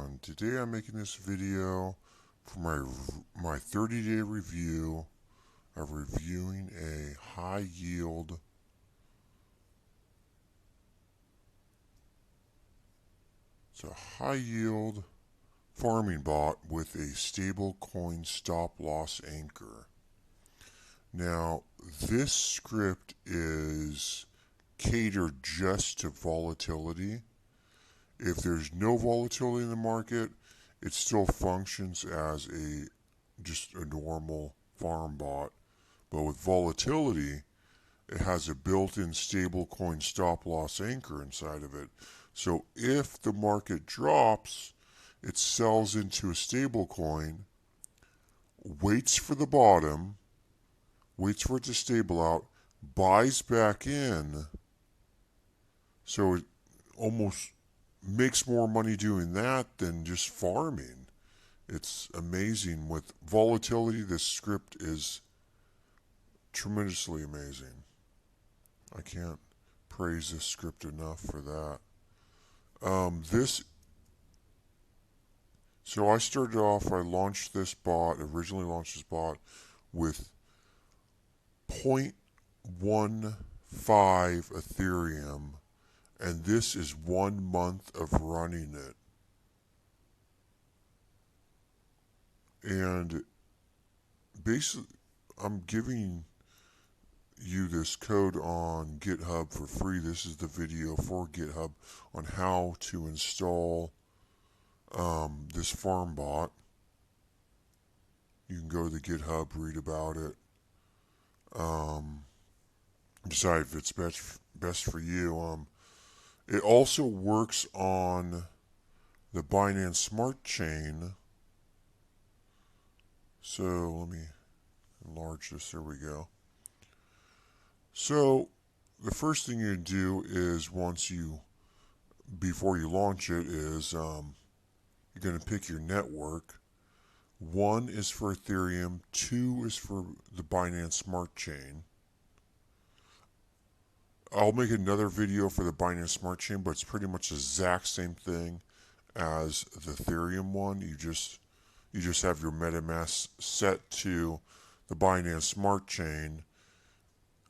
everyone. Today I'm making this video for my 30-day review of reviewing a high yield farming bot with a stable coin stop loss anchor. Now this script is catered just to volatility. If there's no volatility in the market, it still functions as just a normal farm bot. But with volatility, it has a built-in stablecoin stop loss anchor inside of it. So if the market drops, it sells into a stablecoin, waits for the bottom, waits for it to stable out, buys back in. So it almost makes more money doing that than just farming. It's amazing. With volatility, this script is tremendously amazing. I can't praise this script enough for that. So I started off, originally launched this bot with 0.15 Ethereum, and this is 1 month of running it. And basically, I'm giving you this code on GitHub for free. This is the video for GitHub on how to install this farm bot. You can go to the GitHub, read about it, decide if it's best for you. It also works on the Binance Smart Chain. So let me enlarge this. There we go. So the first thing you do is before you launch it is you're going to pick your network. 1 is for Ethereum, 2 is for the Binance Smart Chain. I'll make another video for the Binance Smart Chain, but it's pretty much the exact same thing as the Ethereum one. You just have your MetaMask set to the Binance Smart Chain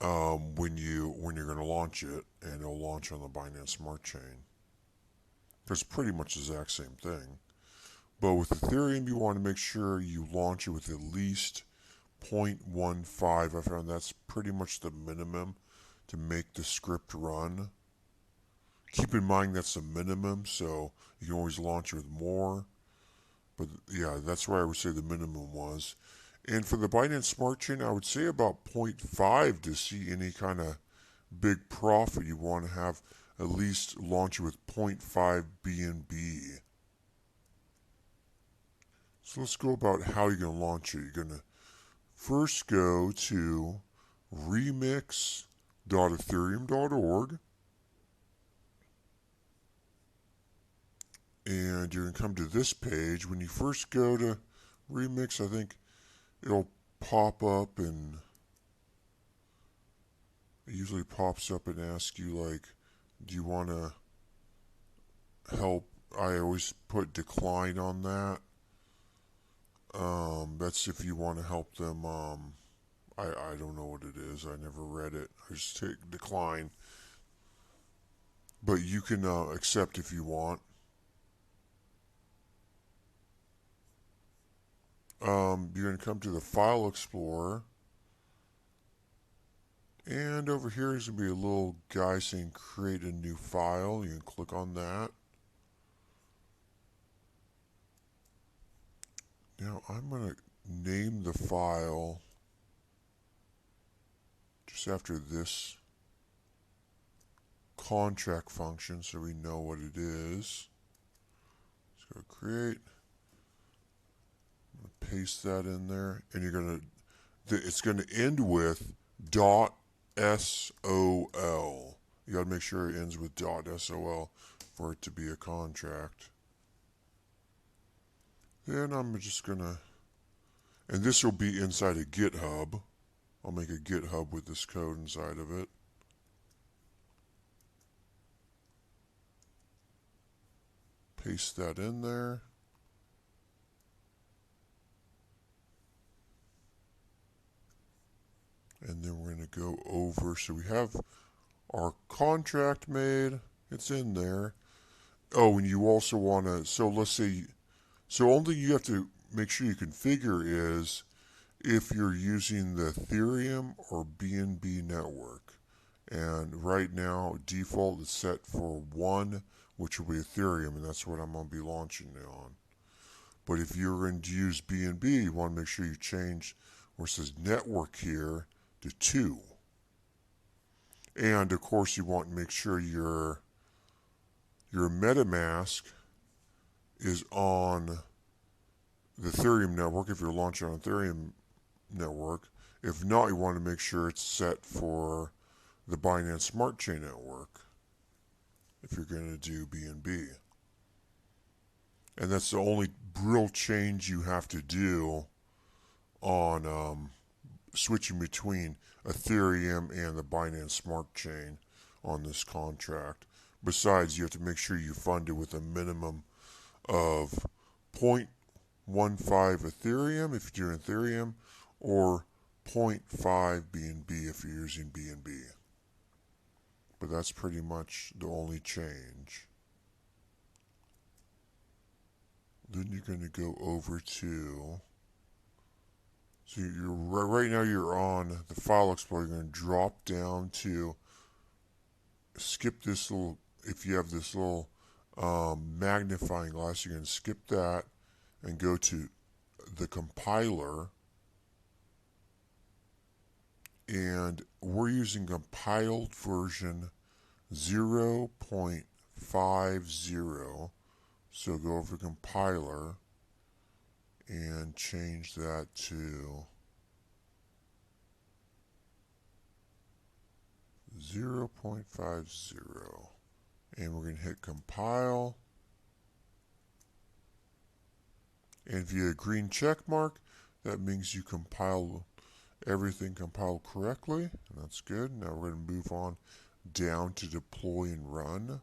when you're going to launch it, and it'll launch on the Binance Smart Chain. It's pretty much the exact same thing. But with Ethereum, you want to make sure you launch it with at least 0.15. I found that's pretty much the minimum to make the script run. Keep in mind that's the minimum, so you can always launch it with more. But yeah, that's why I would say the minimum was. And for the Binance Smart Chain, I would say about 0.5 to see any kind of big profit. You want to have at least launch it with 0.5 BNB. So let's go about how you're going to launch it. You're going to first go to remix.ethereum.org. And you're going to come to this page. When you first go to Remix, I think it'll pop up, and it usually pops up and asks you, like, do you want to help? I always put decline on that. That's if you want to help them. I don't know what it is. I never read it. I just take decline. But you can accept if you want. You're going to come to the File Explorer. And over here is going to be a little guy saying create a new file. You can click on that. Now I'm going to name the file just after this contract function so we know what it is. Let's go create. I'm going to paste that in there, and it's going to end with .sol. You got to make sure it ends with .sol for it to be a contract. Then I'm just going to, and this will be inside a GitHub. I'll make a GitHub with this code inside of it. paste that in there. And then we're going to go over, so we have our contract made, it's in there. Oh, and you also want to, so let's say, so only you have to make sure you configure is if you're using the Ethereum or BNB network. And right now, default is set for 1, which will be Ethereum, and that's what I'm going to be launching it on. But if you're going to use BNB, you want to make sure you change where it says network here to 2. And of course, you want to make sure your MetaMask is on the Ethereum network if you're launching on Ethereum network. If not, you want to make sure it's set for the Binance Smart Chain network if you're going to do BNB. And that's the only real change you have to do on switching between Ethereum and the Binance Smart Chain on this contract. Besides, you have to make sure you fund it with a minimum of 0.15 Ethereum if you're doing Ethereum, or 0.5 BNB if you're using BNB. But that's pretty much the only change. Then you're going to go over to, so you're right now you're on the File Explorer. You're going to drop down to, skip this little, if you have this little magnifying glass, you're going to skip that and go to the compiler. And we're using compiled version 0.50. So go over to compiler and change that to 0.50. And we're going to hit compile. And if you get a green check mark, that means you compile everything compiled correctly. And that's good. Now we're going to move on down to deploy and run.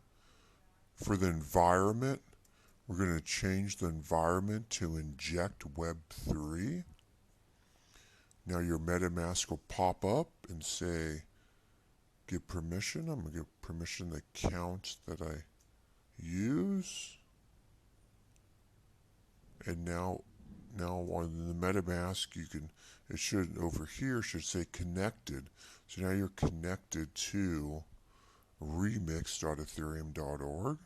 For the environment, we're going to change the environment to inject Web3. Now your MetaMask will pop up and say, give permission. I'm going to give permission to the account that I use. And now on the MetaMask, you can, it should, over here, should say connected. So now you're connected to remix.ethereum.org.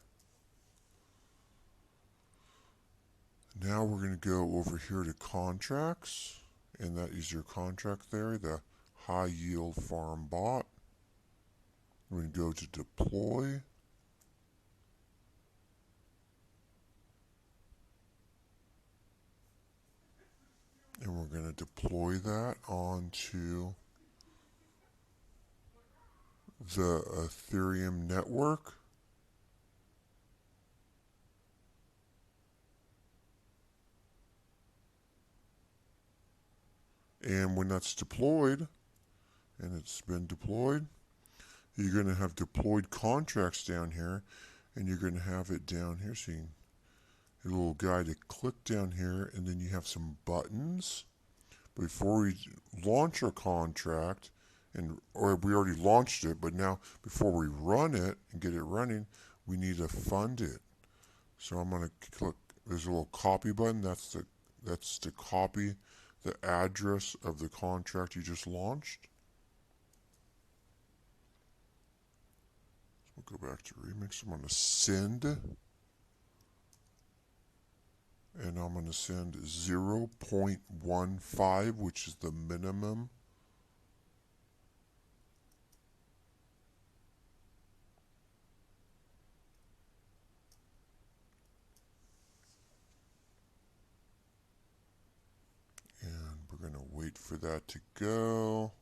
Now we're going to go over here to contracts, and that is your contract there, the high yield farm bot. We're going to go to deploy. And we're going to deploy that onto the Ethereum network. And when that's deployed, and it's been deployed, you're going to have deployed contracts down here, and you're going to have it down here. So you can, a little guide to click down here, and then you have some buttons. Before we launch our contract, or we already launched it, but now before we run it and get it running, we need to fund it. So I'm going to click, there's a little copy button. That's to copy the address of the contract you just launched. We'll go back to Remix. I'm going to send. And I'm going to send 0.15, which is the minimum. And we're going to wait for that to go.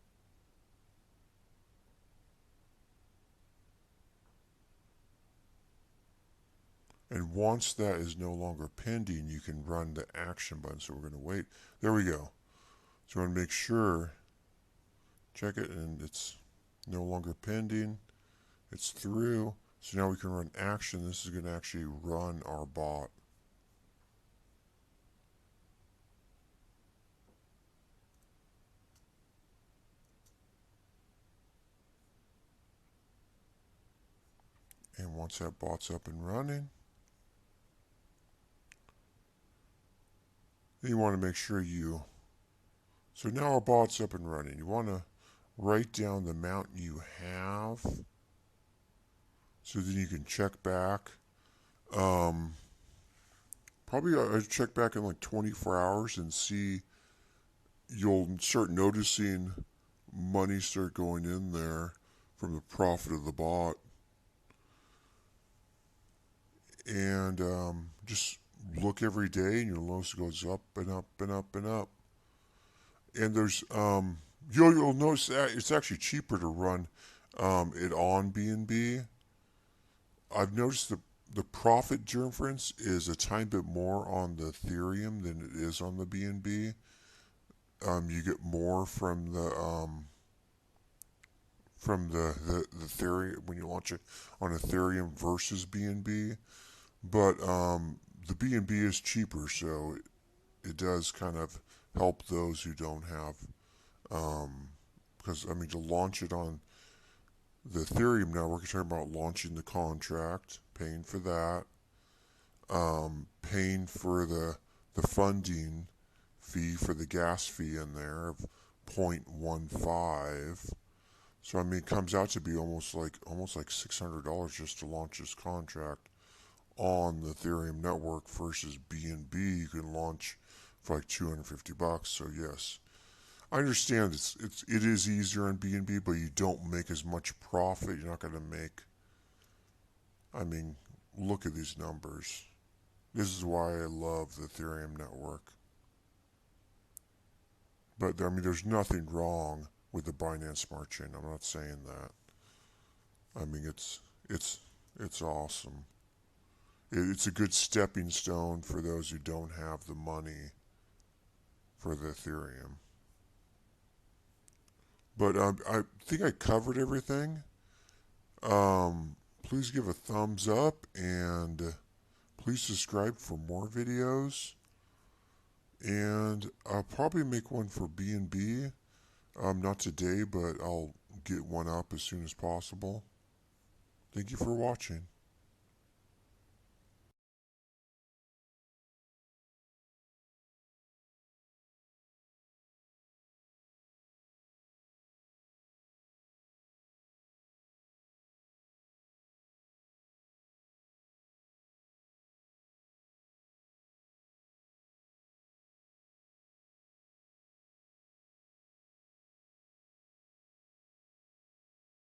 And once that is no longer pending, you can run the action button. So we're going to wait. There we go. So we're going to make sure, check it, and it's no longer pending. It's through. So now we can run action. This is going to actually run our bot. And once that bot's up and running, you want to make sure you... So now our bot's up and running. You want to write down the amount you have so then you can check back. Probably I'd check back in like 24 hours and see, you'll start noticing money start going in there from the profit of the bot. And just look every day and you'll notice it goes up and up and up and up. And there's, you'll notice that it's actually cheaper to run it on BNB. I've noticed the profit difference is a tiny bit more on the Ethereum than it is on the BNB. You get more from the Ethereum when you launch it on Ethereum versus BNB, but the BNB is cheaper, so it does kind of help those who don't have, because I mean, to launch it on the Ethereum network, you're talking about launching the contract, paying for that, paying for the funding fee for the gas fee in there of 0.15. So I mean, it comes out to be almost like $600 just to launch this contract on the Ethereum network versus BNB you can launch for like $250. So yes, I understand it is easier on BNB, but you don't make as much profit. You're not going to make. I mean, look at these numbers. This is why I love the Ethereum network. But I mean, there's nothing wrong with the Binance Smart Chain. I'm not saying that. I mean, it's awesome. It's a good stepping stone for those who don't have the money for the Ethereum. But I think I covered everything. Please give a thumbs up and please subscribe for more videos. And I'll probably make one for BNB. Not today, but I'll get one up as soon as possible. Thank you for watching.